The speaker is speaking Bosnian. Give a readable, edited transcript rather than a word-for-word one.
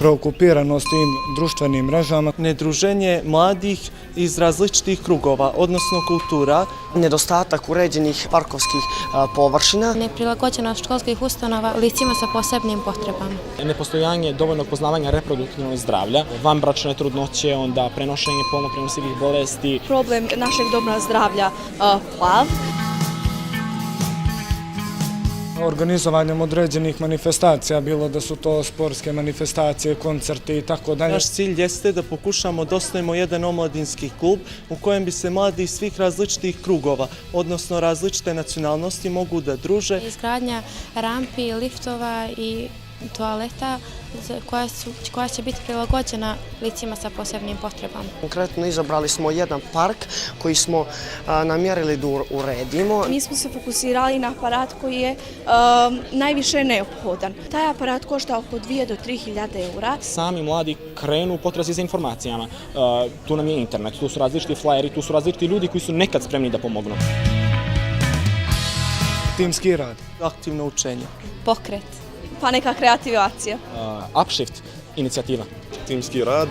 preokupiranost tim društvenim mrežama. Nedruženje mladih iz različitih krugova, odnosno kultura. Nedostatak uređenih parkovskih površina. Neprilagođenost školskih ustanova licima sa posebnim potrebama. Nepostojanje dovoljnog poznavanja reproduktivnog zdravlja, vanbračne trudnoće, onda prenošenje polno prenosivih bolesti. Problem našeg doma zdravlja plav. Organizovanjem određenih manifestacija, bilo da su to sportske manifestacije, koncerti i tako dalje. Naš cilj jeste da pokušamo da osnovimo jedan omladinski klub u kojem bi se mladi iz svih različitih krugova, odnosno različite nacionalnosti, mogu da druže. Izgradnja rampi, liftova i toaleta koja će biti prilagođena licima sa posebnim potrebama. Konkretno izabrali smo jedan park koji smo namjerili da uredimo. Mi smo se fokusirali na aparat koji je najviše neophodan. Taj aparat košta oko 2 do 3.000 eura. Sami mladi krenu u potrazi za informacijama. Tu nam je internet, tu su različiti flajeri, tu su različiti ljudi koji su nekad spremni da pomognu. Timski rad. Aktivno učenje. Pokret. Pa neka kreativacija. Upshift inicijativa. Timski rad.